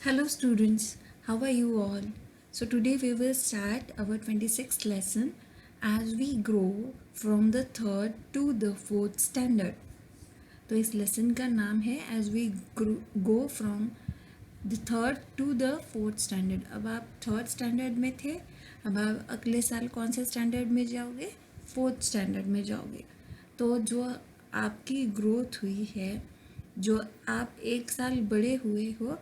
Hello students, how are you all? So today we will start our 26th lesson as we grow from the third to the fourth standard. तो इस lesson का नाम है as we go from the third to the fourth standard. अब आप third standard में थे, अब आप अगले साल कौन से स्टैंडर्ड में जाओगे? फोर्थ स्टैंडर्ड में जाओगे. तो जो आपकी ग्रोथ हुई है, जो आप एक साल बड़े हुए हो,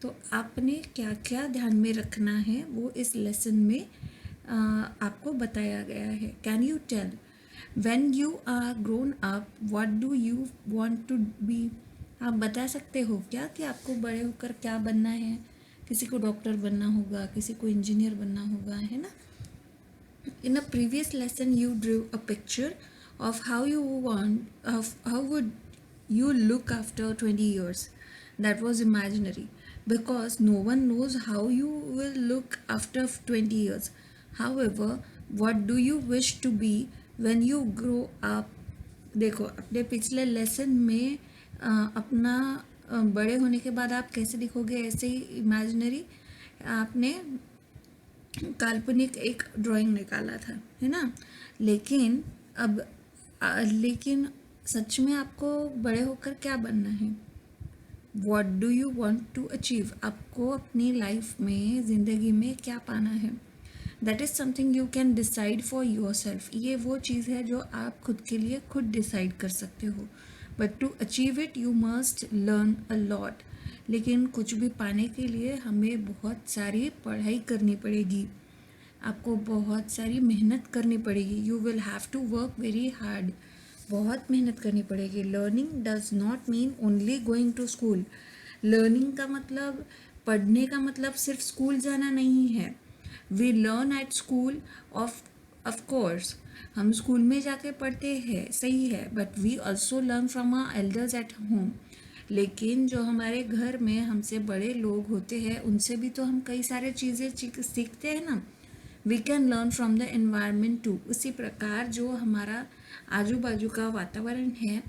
तो आपने क्या क्या ध्यान में रखना है वो इस लेसन में आपको बताया गया है. Can you tell when you are grown up what do you want to be? आप बता सकते हो क्या कि आपको बड़े होकर क्या बनना है? किसी को डॉक्टर बनना होगा, किसी को इंजीनियर बनना होगा, है ना? In a previous lesson you drew a picture of how you want of how would you look after 20 years. That was imaginary because no one knows how you will look after 20 years. However, what do you wish to be when you grow up? देखो, अपने पिछले lesson में अपना बड़े होने के बाद आप कैसे दिखोगे, ऐसे ही इमेजिनरी आपने काल्पनिक एक ड्राइंग निकाला था, है ना? लेकिन अब लेकिन सच में आपको बड़े होकर क्या बनना है? What do you want to achieve? आपको अपनी लाइफ में, ज़िंदगी में क्या पाना है? That is something you can decide for yourself. ये वो चीज़ है जो आप खुद के लिए खुद डिसाइड कर सकते हो. But to achieve it you must learn a lot. लेकिन कुछ भी पाने के लिए हमें बहुत सारी पढ़ाई करनी पड़ेगी, आपको बहुत सारी मेहनत करनी पड़ेगी. You will have to work very hard. बहुत मेहनत करनी पड़ेगी. Learning does not mean only going to school. Learning का मतलब, पढ़ने का मतलब सिर्फ स्कूल जाना नहीं है. We learn at school of course. हम स्कूल में जाके पढ़ते हैं, सही है, but we also learn from our elders at home. लेकिन जो हमारे घर में हमसे बड़े लोग होते हैं उनसे भी तो हम कई सारे चीज़ें सीखते हैं ना. We can learn from the environment too. उसी प्रकार जो हमारा आजू बाजू का वातावरण है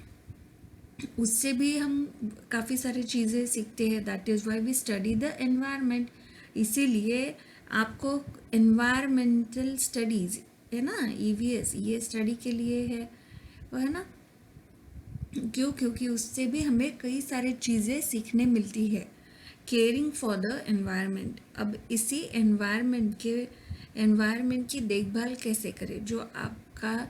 उससे भी हम काफ़ी सारी चीज़ें सीखते हैं. That is why we study the environment. इसीलिए आपको एनवायरमेंटल स्टडीज़, है ना, EVS, ये स्टडी के लिए है, वो है ना. क्यों? क्योंकि उससे भी हमें कई सारी चीज़ें सीखने मिलती है. Caring for the environment. अब इसी एनवायरनमेंट की देखभाल कैसे करें, जो आपका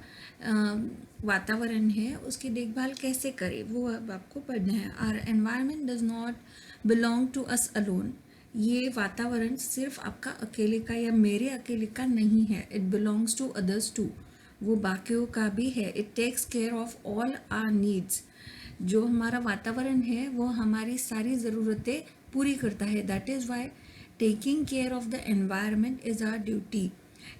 वातावरण है उसकी देखभाल कैसे करें, वो अब आपको पढ़ना है. Our environment does not belong to us alone. ये वातावरण सिर्फ आपका अकेले का या मेरे अकेले का नहीं है. It belongs to others too. वो बाकियों का भी है. It takes care of all our needs. जो हमारा वातावरण है वो हमारी सारी ज़रूरतें पूरी करता है. That is why taking care of the environment is our duty.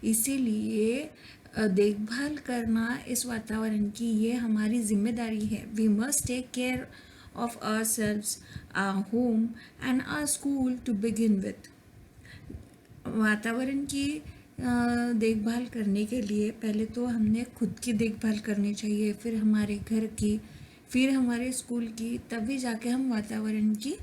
इसीलिए देखभाल करना इस वातावरण की ये हमारी जिम्मेदारी है. We must take care of ourselves, our home and our school to begin with. वातावरण की देखभाल करने के लिए पहले तो हमने खुद की देखभाल करनी चाहिए, फिर हमारे घर की, फिर हमारे स्कूल की, तभी जाके हम वातावरण की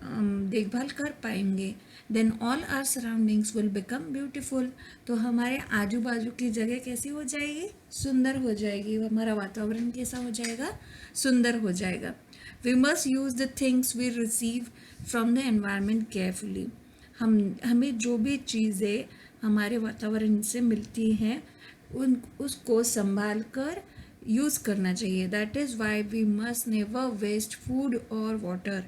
देखभाल कर पाएंगे. Then all our surroundings will become beautiful. तो हमारे आजू बाजू की जगह कैसी हो जाएगी? सुंदर हो जाएगी. हमारा वातावरण कैसा हो जाएगा? सुंदर हो जाएगा. We must use the things we receive from the environment carefully. हमें जो भी चीज़ें हमारे वातावरण से मिलती हैं उसको संभाल कर यूज़ करना चाहिए. That is why we must never waste food और वाटर.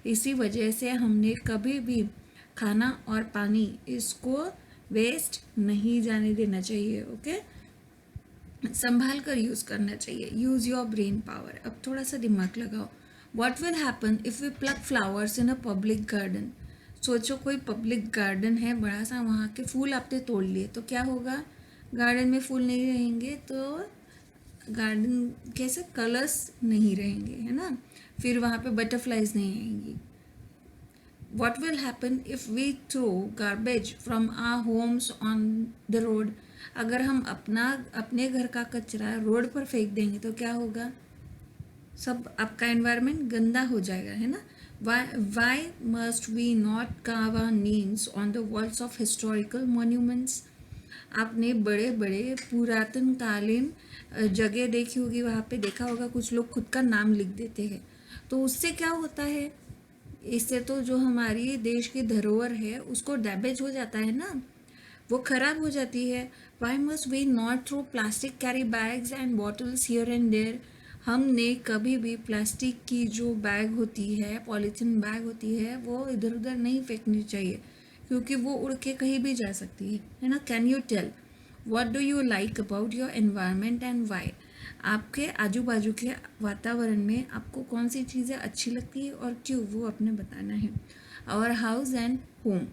इसी वजह से हमने कभी भी खाना और पानी इसको वेस्ट नहीं जाने देना चाहिए. ओके, संभाल कर यूज़ करना चाहिए. Use your brain power. अब थोड़ा सा दिमाग लगाओ. What will happen if we pluck flowers in a public garden? सोचो कोई पब्लिक गार्डन है बड़ा सा, वहाँ के फूल आपने तोड़ लिए तो क्या होगा? गार्डन में फूल नहीं रहेंगे तो गार्डन कैसे, कलर्स नहीं रहेंगे, है ना. फिर वहाँ पे बटरफ्लाइज नहीं आएंगी. What will happen if we throw garbage from our homes on the road? अगर हम अपने घर का कचरा रोड पर फेंक देंगे तो क्या होगा? सब आपका एनवायरनमेंट गंदा हो जाएगा, है ना. Why must we not carve our names on the walls of historical monuments? आपने बड़े बड़े पुरातन कालीन जगह देखी होगी, वहाँ पे देखा होगा कुछ लोग खुद का नाम लिख देते हैं। तो उससे क्या होता है? इससे तो जो हमारी देश की धरोहर है उसको डैमेज हो जाता है ना, वो खराब हो जाती है। Why must we not throw plastic carry bags and bottles here and there? हमने कभी भी प्लास्टिक की जो बैग होती है, पॉलीथीन बैग होती है, वो इधर उधर नहीं फेंकनी चाहिए, क्योंकि वो उड़ के कहीं भी जा सकती है ना। Can you tell what do you like about your environment and why? आपके आजू बाजू के वातावरण में आपको कौन सी चीज़ें अच्छी लगती है और क्यों, वो अपने बताना है। आवर हाउस एंड होम,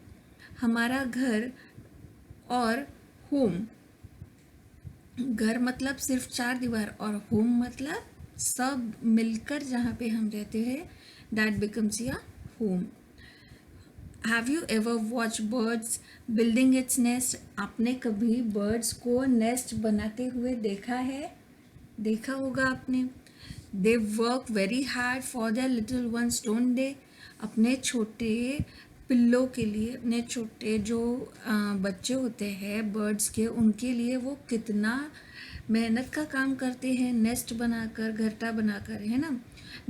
हमारा घर और होम, घर मतलब सिर्फ चार दीवार, और होम मतलब सब मिलकर जहाँ पे हम रहते हैं, that becomes your home. Have you ever watch birds building its nest? आपने कभी बर्ड्स को नेस्ट बनाते हुए देखा है? देखा होगा आपने। They work very hard for their little ones, don't they? अपने छोटे पिल्लों के लिए, अपने छोटे जो बच्चे होते हैं बर्ड्स के, उनके लिए वो कितना मेहनत का काम करते हैं, नेस्ट बनाकर, घरटा बनाकर, है ना।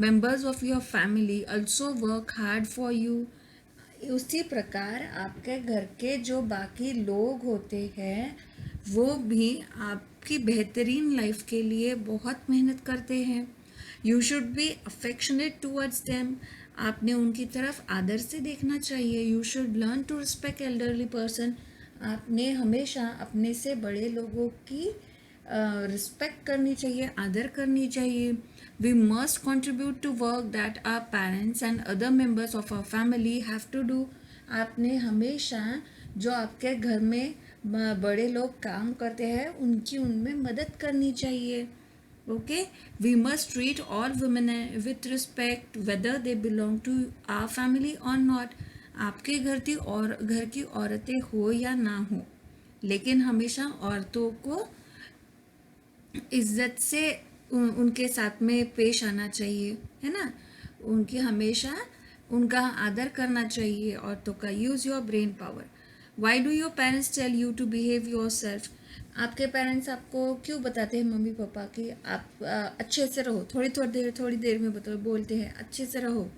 Members of your family also work hard for you. उसी प्रकार आपके घर के जो बाकी लोग होते हैं वो भी आपकी बेहतरीन लाइफ के लिए बहुत मेहनत करते हैं। You should be affectionate towards them, आपने उनकी तरफ आदर से देखना चाहिए। You should learn to respect elderly person, आपने हमेशा अपने से बड़े लोगों की रिस्पेक्ट करनी चाहिए, आदर करनी चाहिए। We must contribute to work that our parents and other members of our family have to do, आपने हमेशा जो आपके घर में बड़े लोग काम करते हैं उनकी उनमें मदद करनी चाहिए। Okay, we must treat all women with respect whether they belong to our family और नॉट। आपके घर की औरतें हो या ना हो, लेकिन हमेशा औरतों को इज्जत से उनके साथ में पेश आना चाहिए, है ना। उनकी हमेशा उनका आदर करना चाहिए, औरतों का। Use your brain power. Why do your parents tell you to behave yourself? आपके पेरेंट्स आपको क्यों बताते हैं, मम्मी पापा, कि आप अच्छे से रहो? थोड़ी देर में बोलते हैं अच्छे से रहो,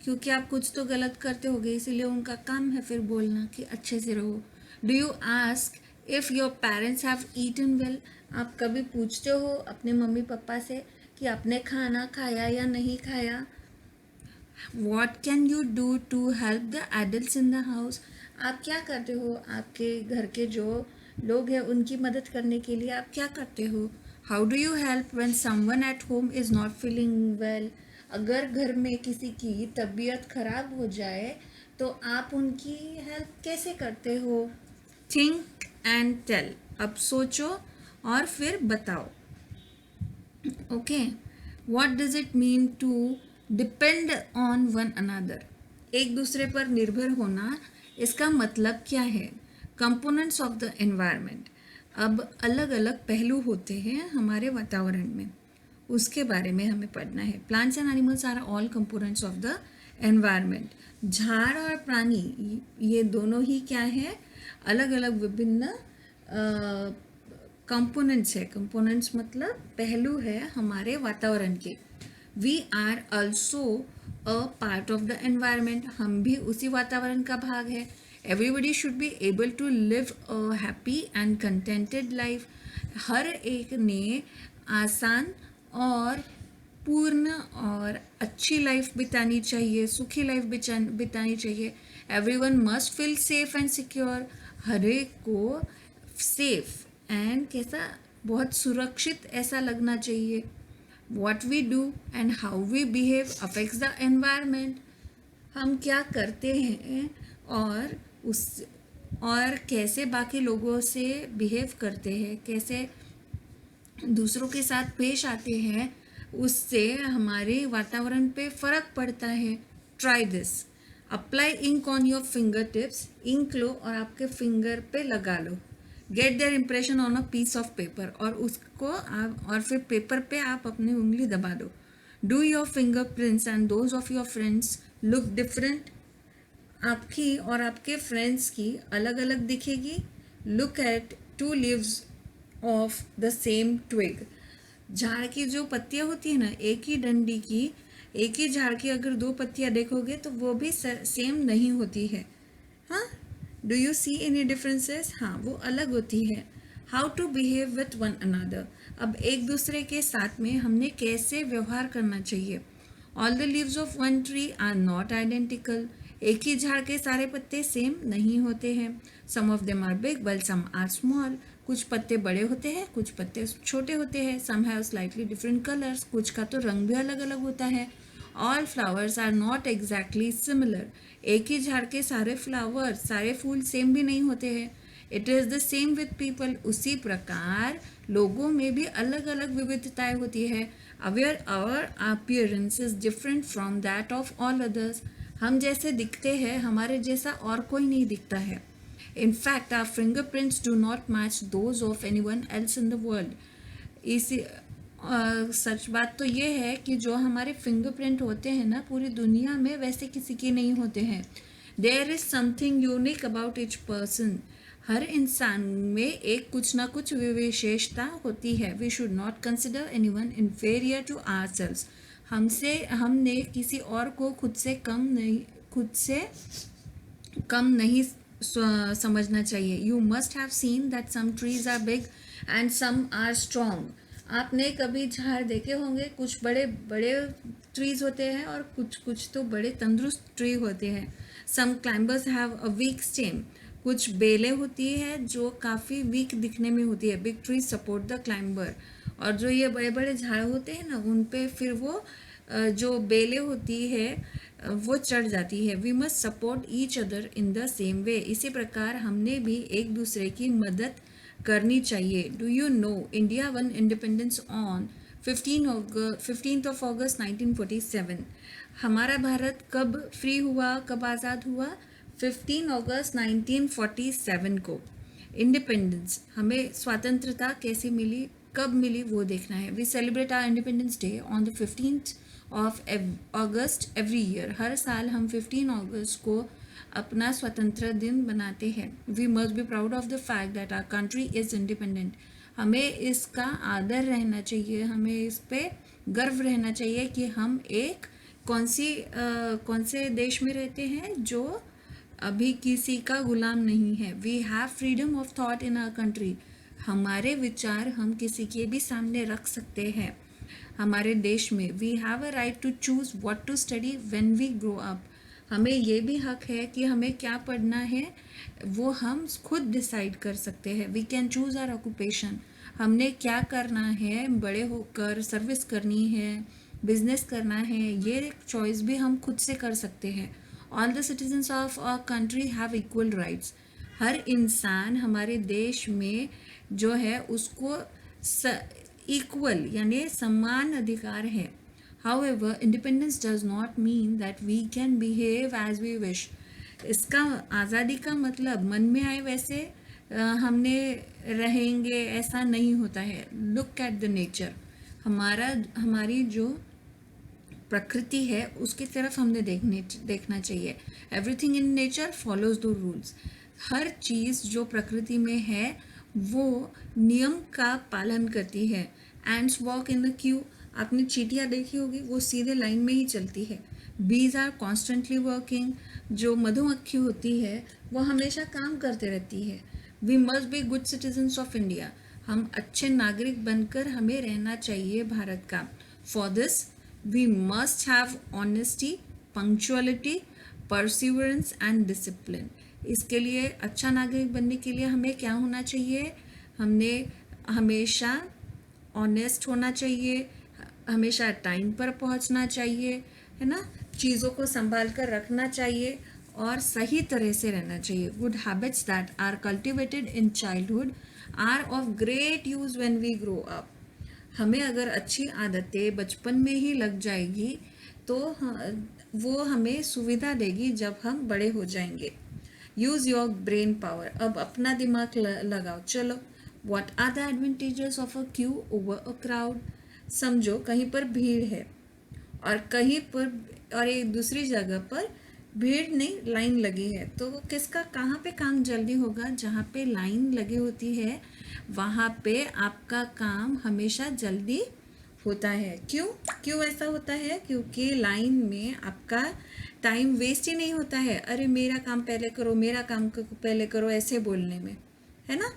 क्योंकि आप कुछ तो गलत करते होगे, इसीलिए उनका काम है फिर बोलना कि अच्छे से रहो। Do you ask if your parents have eaten well? आप कभी पूछते हो अपने मम्मी पापा से कि आपने खाना खाया या नहीं खाया? What can you do to help the adults in the house? आप क्या करते हो आपके घर के जो लोग हैं उनकी मदद करने के लिए? आप क्या करते हो? How do you help when someone at home is not feeling well? अगर घर में किसी की तबीयत खराब हो जाए तो आप उनकी हेल्प कैसे करते हो? थिंक एंड टेल, अब सोचो और फिर बताओ। Okay, what does it mean to depend on one another? एक दूसरे पर निर्भर होना, इसका मतलब क्या है? कंपोनेंट्स ऑफ द एनवायरनमेंट, अब अलग अलग पहलू होते हैं हमारे वातावरण में, उसके बारे में हमें पढ़ना है। Plants and animals are all components of the environment. झाड़ और प्राणी ये दोनों ही क्या है? अलग अलग विभिन्न कंपोनेंट्स है। कंपोनेंट्स मतलब पहलू है हमारे वातावरण के। We are also a part of the environment, हम भी उसी वातावरण का भाग है। Everybody should be able to live a happy and contented life, हर एक ने आसान और पूर्ण और अच्छी लाइफ बितानी चाहिए, सुखी लाइफ बितानी चाहिए। Everyone must feel safe and secure, हर एक को सेफ एंड कैसा, बहुत सुरक्षित ऐसा लगना चाहिए। What we do and how we behave affects the environment, हम क्या करते हैं और कैसे बाकी लोगों से बिहेव करते हैं, कैसे दूसरों के साथ पेश आते हैं, उससे हमारे वातावरण पे फ़र्क पड़ता है। Try this, apply ink on your finger tips, ink लो और आपके फिंगर पे लगा लो। Get their impression on a piece of paper, और उसको आप, और फिर पेपर पे आप अपनी उंगली दबा दो। Do your fingerprints and those of your friends look different? आपकी और आपके फ्रेंड्स की अलग अलग दिखेगी? Look at two leaves of the same twig. झाड़ की जो पत्तियां होती है ना, एक ही डंडी की, एक ही झाड़ की अगर दो पत्तियां देखोगे तो वो भी सेम नहीं होती है। हाँ, do you see any differences? हाँ, वो अलग होती है। How to behave with one another. अब एक दूसरे के साथ में हमने कैसे व्यवहार करना चाहिए। All the leaves of one tree are not identical. एक ही झाड़ के सारे पत्ते सेम नहीं होते हैं। Some of them are big well some are small. कुछ पत्ते बड़े होते हैं, कुछ पत्ते छोटे होते हैं। Some have slightly different colours. कुछ का तो रंग भी अलग अलग होता है। All flowers are not exactly similar. एक ही झाड़ के सारे फ्लावर, सारे फूल सेम भी नहीं होते हैं। It is the same with people. उसी प्रकार लोगों में भी अलग अलग विविधताएं होती है। Aware our appearance is different from that of all others. हम जैसे दिखते हैं, हमारे जैसा और कोई नहीं दिखता है। In fact, our fingerprints do not match those of anyone else in the world. इसी सच बात तो ये है कि जो हमारे फिंगरप्रिंट होते हैं ना, पूरी दुनिया में वैसे किसी के नहीं होते हैं। There is something unique about each person. हर इंसान में एक कुछ ना कुछ विशेषता होती है। We should not consider any one inferior to ourselves. हमने किसी और को खुद से कम नहीं समझना चाहिए। You must have seen that some trees are big and some are strong. आपने कभी झाड़ देखे होंगे, कुछ बड़े बड़े ट्रीज होते हैं और कुछ तो बड़े तंदुरुस्त ट्री होते हैं। Some climbers have a weak stem. कुछ बेलें होती है जो काफ़ी वीक दिखने में होती है। Big trees support the climber. और जो ये बड़े बड़े झाड़ होते हैं ना, उन पे फिर वो जो बेलें होती है वो चढ़ जाती है। We must support each other in the same way. इसी प्रकार हमने भी एक दूसरे की मदद करनी चाहिए। Do you know India one independence on 15th of August 1947। हमारा भारत कब फ्री हुआ, कब आज़ाद हुआ? 15 अगस्त 1947 को। इंडिपेंडेंस, हमें स्वतंत्रता कैसे मिली, कब मिली, वो देखना है। We celebrate our independence day on the 15th of August every year। हर साल हम 15 अगस्त को अपना स्वतंत्र दिन बनाते हैं। We must be proud of the fact that our country is independent. हमें इसका आदर रहना चाहिए, हमें इस पे गर्व रहना चाहिए कि हम एक कौन से देश में रहते हैं जो अभी किसी का गुलाम नहीं है। We have freedom of thought in our country. हमारे विचार हम किसी के भी सामने रख सकते हैं हमारे देश में। We have a right to choose what to study when we grow up. हमें ये भी हक है कि हमें क्या पढ़ना है, वो हम खुद डिसाइड कर सकते हैं। We can choose our occupation. हमने क्या करना है, बड़े होकर सर्विस करनी है, बिजनेस करना है, ये चॉइस भी हम खुद से कर सकते हैं। All the citizens of our country have equal rights. हर इंसान हमारे देश में जो है उसको इक्वल यानी समान अधिकार है। However, independence does not mean that we can behave as we wish। इसका आज़ादी का मतलब मन में आए वैसे हमने रहेंगे, ऐसा नहीं होता है। Look at the nature. हमारी जो प्रकृति है उसकी तरफ हमने देखना चाहिए। Everything in nature follows the rules. हर चीज़ जो प्रकृति में है वो नियम का पालन करती है। Ends walk in the Q. आपने चींटियाँ देखी होगी, वो सीधे लाइन में ही चलती है। Bees are constantly working. जो मधुमक्खी होती है वो हमेशा काम करते रहती है। We must be good citizens of India. हम अच्छे नागरिक बनकर हमें रहना चाहिए भारत का। For this we must have honesty, punctuality, perseverance and discipline. इसके लिए, अच्छा नागरिक बनने के लिए हमें क्या होना चाहिए? हमने हमेशा ऑनेस्ट होना चाहिए, हमेशा टाइम पर पहुंचना चाहिए, है ना, चीज़ों को संभाल कर रखना चाहिए और सही तरह से रहना चाहिए। Good habits that are cultivated in childhood are of great use when we grow up. हमें अगर अच्छी आदतें बचपन में ही लग जाएगी तो वो हमें सुविधा देगी जब हम बड़े हो जाएंगे। Use your brain power. अब अपना दिमाग लगाओ। चलो, what are the advantages of a queue over a crowd. समझो, कहीं पर भीड़ है और कहीं पर और एक दूसरी जगह पर भीड़ नहीं लाइन लगी है, तो वो किसका कहाँ पे काम जल्दी होगा? जहाँ पे लाइन लगी होती है वहाँ पे आपका काम हमेशा जल्दी होता है। क्यों क्यों ऐसा होता है? क्योंकि लाइन में आपका टाइम वेस्ट ही नहीं होता है। अरे मेरा काम पहले करो, मेरा काम पहले करो, ऐसे बोलने में, है ना।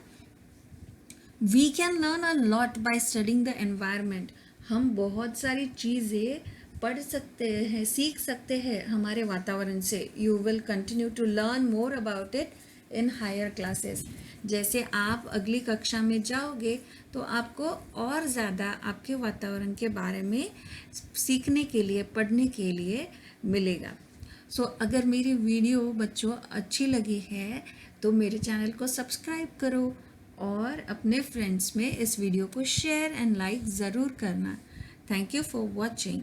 We can learn a lot by studying the environment. हम बहुत सारी चीज़ें पढ़ सकते हैं, सीख सकते हैं हमारे वातावरण से। You will continue to learn more about it in higher classes. जैसे आप अगली कक्षा में जाओगे तो आपको और ज़्यादा आपके वातावरण के बारे में सीखने के लिए, पढ़ने के लिए मिलेगा। सो अगर मेरी वीडियो बच्चों अच्छी लगी है तो मेरे चैनल को सब्सक्राइब करो और अपने फ्रेंड्स में इस वीडियो को शेयर एंड लाइक ज़रूर करना। Thank you for watching.